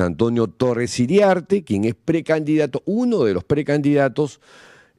Antonio Torres Iriarte, quien es precandidato, uno de los precandidatos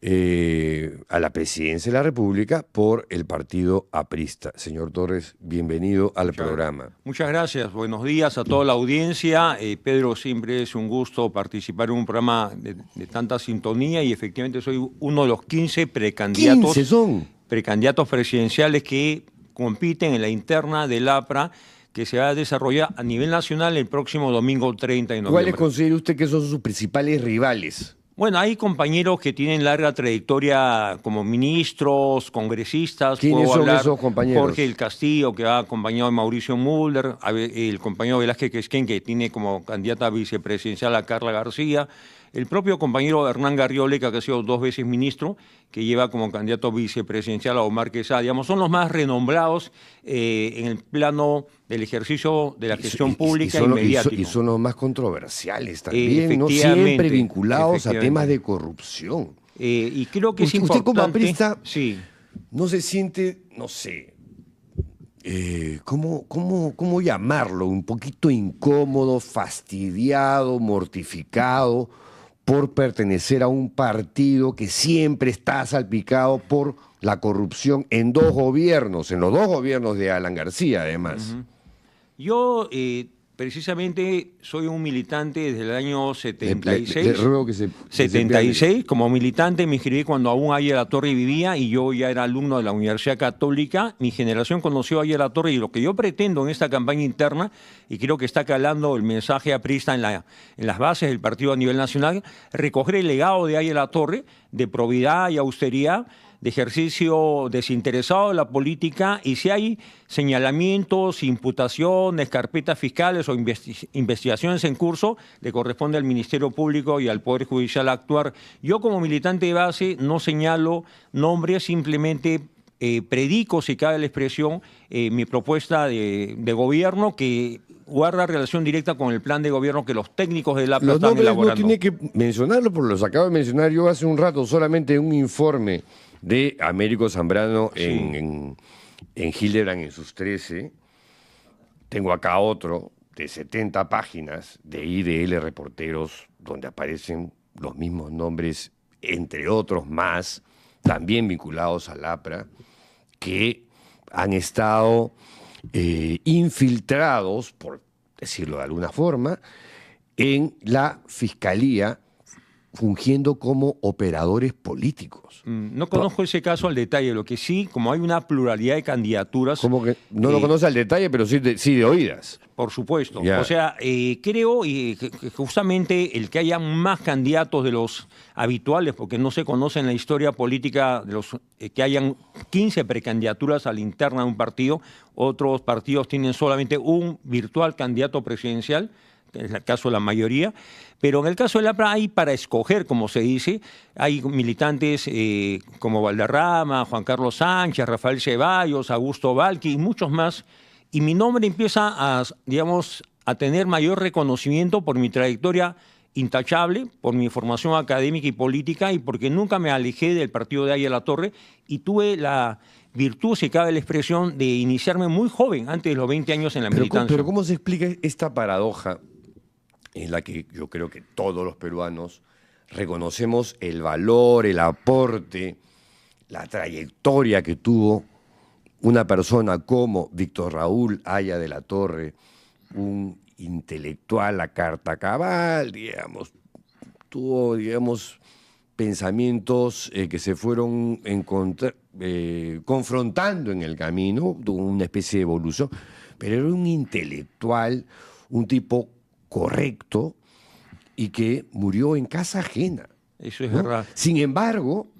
a la presidencia de la República por el partido aprista. Señor Torres, bienvenido al programa. Muchas gracias. Buenos días a toda la audiencia. Pedro, siempre es un gusto participar en un programa de tanta sintonía y efectivamente soy uno de los 15 precandidatos. 15 son. Precandidatos presidenciales que compiten en la interna del APRA, que se va a desarrollar a nivel nacional el próximo domingo 30 de noviembre. ¿Cuáles considera usted que son sus principales rivales? Bueno, hay compañeros que tienen larga trayectoria como ministros, congresistas. ¿Quiénes son esos compañeros? Jorge del Castillo, que ha acompañado a Mauricio Mulder, el compañero Velázquez Quesquén, que tiene como candidata vicepresidencial a Carla García, el propio compañero Hernán Garrioleca, que ha sido 2 veces ministro, que lleva como candidato vicepresidencial a Omar Quesada. Digamos, son los más renombrados en el plano del ejercicio de la gestión pública y mediática. Y son los más controversiales también, ¿no? Siempre vinculados a temas de corrupción. Y creo que es usted importante... como aprista sí. no se siente, no sé, ¿cómo llamarlo? Un poquito incómodo, fastidiado, mortificado por pertenecer a un partido que siempre está salpicado por la corrupción en 2 gobiernos, en los 2 gobiernos de Alan García, además. Yo, precisamente, soy un militante desde el año 76. Le ruego que 76, como militante me inscribí cuando aún Aya La Torre vivía y yo ya era alumno de la Universidad Católica. Mi generación conoció a Aya La Torre y lo que yo pretendo en esta campaña interna, y creo que está calando el mensaje aprista en las bases del partido a nivel nacional, recoger el legado de Aya La Torre de probidad y austeridad, de ejercicio desinteresado de la política, y si hay señalamientos, imputaciones, carpetas fiscales o investigaciones en curso, le corresponde al Ministerio Público y al Poder Judicial actuar. Yo como militante de base no señalo nombres, simplemente predico, si cabe la expresión, mi propuesta de gobierno que guarda relación directa con el plan de gobierno que los técnicos del APRA están elaborando. No tiene que mencionarlo, porque los acabo de mencionar yo hace un rato, solamente un informe de Américo Zambrano en Hildebrand en sus 13. Tengo acá otro de 70 páginas de IDL Reporteros, donde aparecen los mismos nombres, entre otros más, también vinculados al APRA, que han estado infiltrados, por decirlo de alguna forma, en la Fiscalía, fungiendo como operadores políticos. No conozco ese caso al detalle, lo que sí, como hay una pluralidad de candidaturas... ¿Cómo que no lo conoce al detalle, pero sí de oídas? Por supuesto. Ya. O sea, creo que justamente el que haya más candidatos de los habituales, porque no se conoce en la historia política de los que hayan 15 precandidaturas a la interna de un partido, otros partidos tienen solamente un virtual candidato presidencial, que es el caso de la mayoría, pero en el caso del APRA hay para escoger, como se dice, hay militantes como Valderrama, Juan Carlos Sánchez, Rafael Ceballos, Augusto Valqui y muchos más, y mi nombre empieza a tener mayor reconocimiento por mi trayectoria intachable, por mi formación académica y política, y porque nunca me alejé del partido de Aya La Torre, y tuve la virtud, si cabe la expresión, de iniciarme muy joven, antes de los 20 años en la militancia. Pero ¿cómo se explica esta paradoja en la que yo creo que todos los peruanos reconocemos el valor, el aporte, la trayectoria que tuvo una persona como Víctor Raúl Aya de la Torre, un intelectual a carta cabal, tuvo, pensamientos que se fueron confrontando en el camino, tuvo una especie de evolución, pero era un intelectual, un tipo correcto y que murió en casa ajena. Eso es verdad. Sin embargo,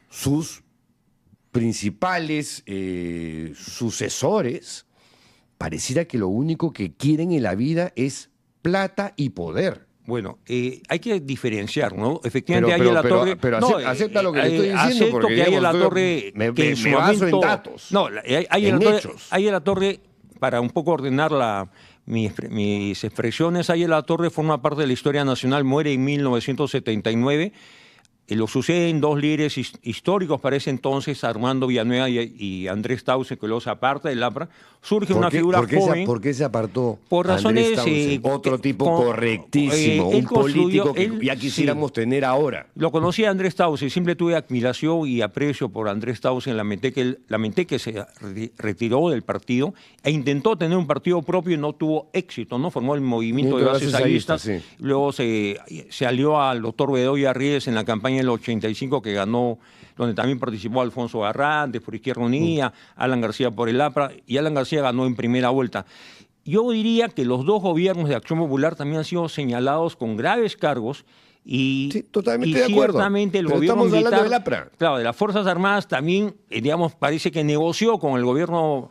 sus principales sucesores pareciera que lo único que quieren en la vida es plata y poder. Bueno, hay que diferenciar, ¿no? Efectivamente, Aya La Torre... Pero acepta lo que le estoy diciendo, acepto porque que Aya La Torre... me baso en datos, en hechos. Aya La Torre, para un poco ordenar mis expresiones, Aya La Torre forma parte de la historia nacional, muere en 1979, Lo suceden dos líderes históricos para ese entonces, Armando Villanueva y Andrés Tausse, que los aparta del APRA. Surge una figura joven. ¿Por qué se apartó? Por razones... Otro tipo correctísimo, un político que ya quisiéramos tener ahora. Lo conocí a Andrés Tausse, siempre tuve admiración y aprecio por Andrés Tausse. Lamenté que se retiró del partido e intentó tener un partido propio y no tuvo éxito, ¿no? Formó el movimiento de bases sallistas. Sí. Luego se alió al doctor Bedoya Ríos en la campaña del 85 que ganó, donde también participó Alfonso Garrantes por Izquierda Unida, Alan García por el APRA, y Alan García ganó en primera vuelta. Yo diría que los dos gobiernos de Acción Popular también han sido señalados con graves cargos y, sí, totalmente de acuerdo. Ciertamente el pero gobierno estamos militar, hablando del APRA. Claro, de las Fuerzas Armadas también, digamos, parece que negoció con el gobierno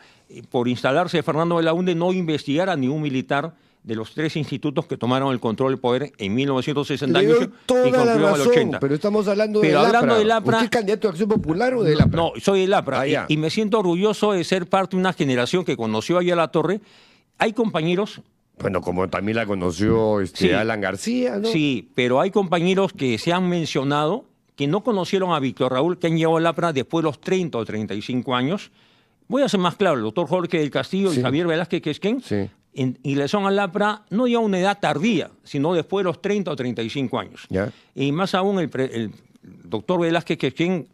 por instalarse de Fernando Belaúnde no investigar a ningún militar de los tres institutos que tomaron el control del poder en 1968 y concluyeron en el 80. Pero estamos hablando del APRA. ¿Usted es candidato de Acción Popular o del APRA? No, soy del APRA. Y me siento orgulloso de ser parte de una generación que conoció a Ayala-Torre. Hay compañeros... Bueno, como también la conoció sí, Alan García, ¿no? Sí, pero hay compañeros que se han mencionado que no conocieron a Víctor Raúl, que han llegado al APRA después de los 30 o 35 años. Voy a ser más claro, el doctor Jorge del Castillo y Javier Velázquez Quesquén, en ingresaron al APRA no ya a una edad tardía, sino después de los 30 o 35 años. ¿Ya? Y más aún el doctor Velázquez Quesquén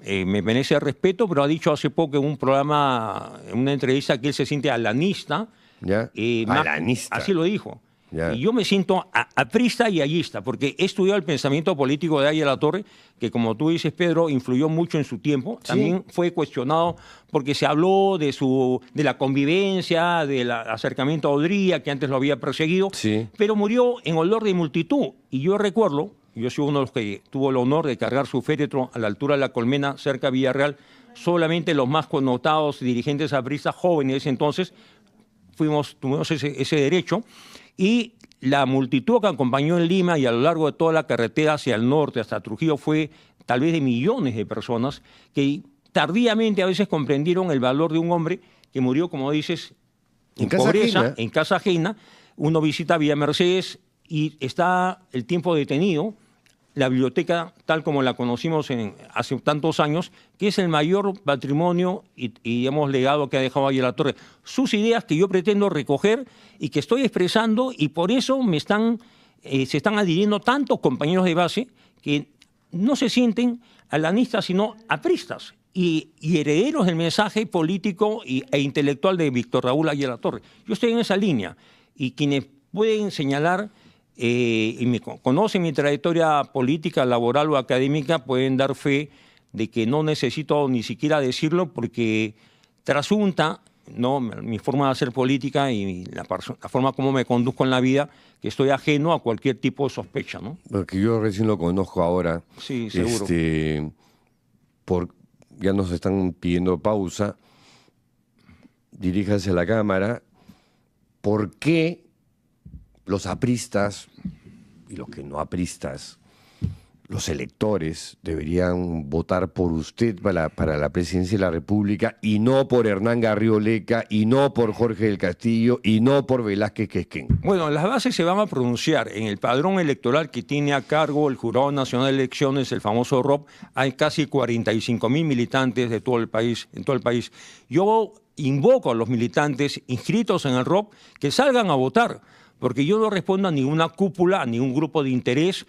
me merece respeto, pero ha dicho hace poco en un programa, en una entrevista, que él se siente alanista. ¿Ya? Alanista. Así lo dijo. Ya. Y yo me siento aprista y allista, porque he estudiado el pensamiento político de Ayala-Torre, que como tú dices, Pedro, influyó mucho en su tiempo. Sí. También fue cuestionado porque se habló de la convivencia, del acercamiento a Odría, que antes lo había perseguido, pero murió en olor de multitud. Y yo recuerdo, yo soy uno de los que tuvo el honor de cargar su féretro a la altura de la Colmena, cerca de Villarreal. Solamente los más connotados dirigentes apristas jóvenes entonces tuvimos ese derecho, y la multitud que acompañó en Lima y a lo largo de toda la carretera hacia el norte, hasta Trujillo, fue tal vez de millones de personas que tardíamente a veces comprendieron el valor de un hombre que murió, como dices, en pobreza, en casa ajena. Uno visita Villa Mercedes y está el tiempo detenido. La biblioteca, tal como la conocimos hace tantos años, que es el mayor patrimonio y hemos legado que ha dejado Ayala-Torre. Sus ideas que yo pretendo recoger y que estoy expresando, y por eso se están adhiriendo tantos compañeros de base que no se sienten alanistas, sino apristas y herederos del mensaje político e intelectual de Víctor Raúl Ayala-Torre. Yo estoy en esa línea, y quienes pueden señalar... y me conocen mi trayectoria política, laboral o académica, pueden dar fe de que no necesito ni siquiera decirlo, porque trasunta, ¿no?, mi forma de hacer política y la forma como me conduzco en la vida, que estoy ajeno a cualquier tipo de sospecha, ¿no? Porque yo recién lo conozco ahora. Sí, seguro. Ya nos están pidiendo pausa. Diríjase a la cámara. ¿Por qué los apristas y los que no apristas, los electores, deberían votar por usted para la presidencia de la República, y no por Hernán Garrioleca, y no por Jorge del Castillo, y no por Velázquez Quesquén? Bueno, las bases se van a pronunciar en el padrón electoral que tiene a cargo el Jurado Nacional de Elecciones, el famoso ROP. Hay casi 45.000 militantes de todo el país, en todo el país. Yo invoco a los militantes inscritos en el ROP que salgan a votar, porque yo no respondo a ninguna cúpula, a ningún grupo de interés.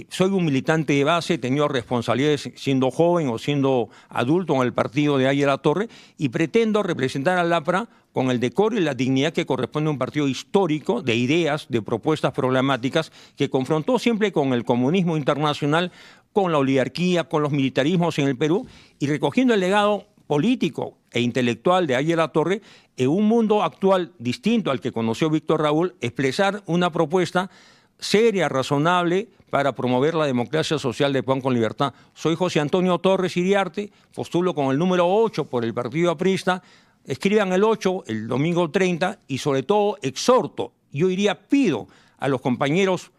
Soy un militante de base, he tenido responsabilidades siendo joven o siendo adulto en el partido de Ayala-Torre, y pretendo representar al APRA con el decoro y la dignidad que corresponde a un partido histórico, de ideas, de propuestas problemáticas, que confrontó siempre con el comunismo internacional, con la oligarquía, con los militarismos en el Perú, y recogiendo el legado político e intelectual de Ayala-Torre, en un mundo actual distinto al que conoció Víctor Raúl, expresar una propuesta seria, razonable, para promover la democracia social de Pan con Libertad. Soy José Antonio Torres Iriarte, postulo con el número 8 por el Partido Aprista. Escriban el 8 el domingo 30, y sobre todo exhorto, yo pido a los compañeros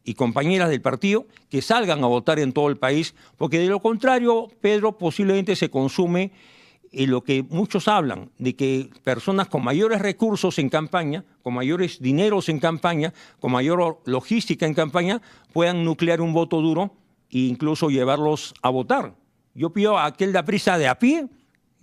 y compañeras del partido que salgan a votar en todo el país, porque de lo contrario, Pedro, posiblemente se consume lo que muchos hablan, de que personas con mayores recursos en campaña, con mayores dineros en campaña, con mayor logística en campaña, puedan nuclear un voto duro e incluso llevarlos a votar. Yo pido a aquel de prisa de a pie,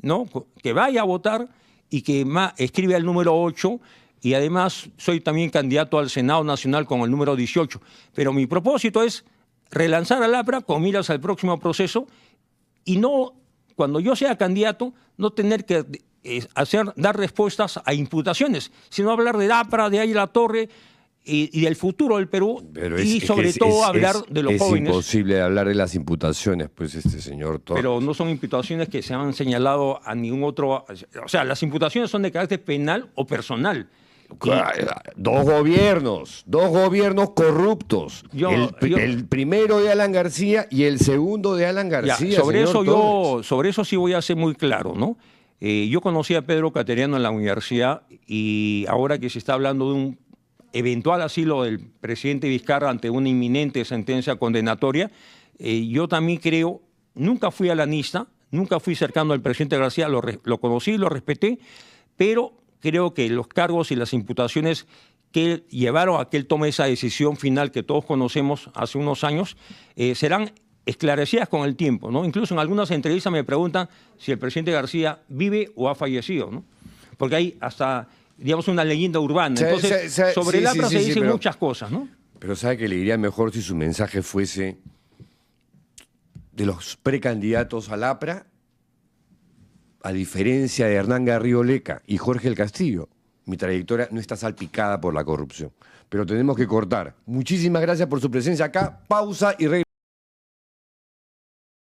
¿no?, que vaya a votar y que escribe el número 8, y además soy también candidato al Senado Nacional con el número 18. Pero mi propósito es relanzar al APRA con miras al próximo proceso y no, cuando yo sea candidato, no tener que dar respuestas a imputaciones, sino hablar del APRA, de Águila Torre y del futuro del Perú, y sobre todo hablar de los jóvenes. Es imposible hablar de las imputaciones, pues, señor Torres. Pero no son imputaciones que se han señalado a ningún otro. O sea, las imputaciones son de carácter penal o personal. Dos gobiernos corruptos. El primero de Alan García y el segundo de Alan García. Sobre eso sí voy a ser muy claro, ¿no? Yo conocí a Pedro Cateriano en la universidad, y ahora que se está hablando de un eventual asilo del presidente Vizcarra ante una inminente sentencia condenatoria, yo también creo, nunca fui alanista, nunca fui cercano al presidente García, lo conocí, lo respeté, pero creo que los cargos y las imputaciones que llevaron a que él tome esa decisión final que todos conocemos hace unos años, serán esclarecidas con el tiempo, ¿no? Incluso en algunas entrevistas me preguntan si el presidente García vive o ha fallecido, ¿no? Porque hay hasta, digamos, una leyenda urbana. Entonces, sobre el APRA se dicen muchas cosas, ¿no? Pero sabe que le iría mejor si su mensaje fuese de los precandidatos al APRA, a diferencia de Hernán Garrido Leca y Jorge el Castillo. Mi trayectoria no está salpicada por la corrupción. Pero tenemos que cortar. Muchísimas gracias por su presencia acá. Pausa y regresamos.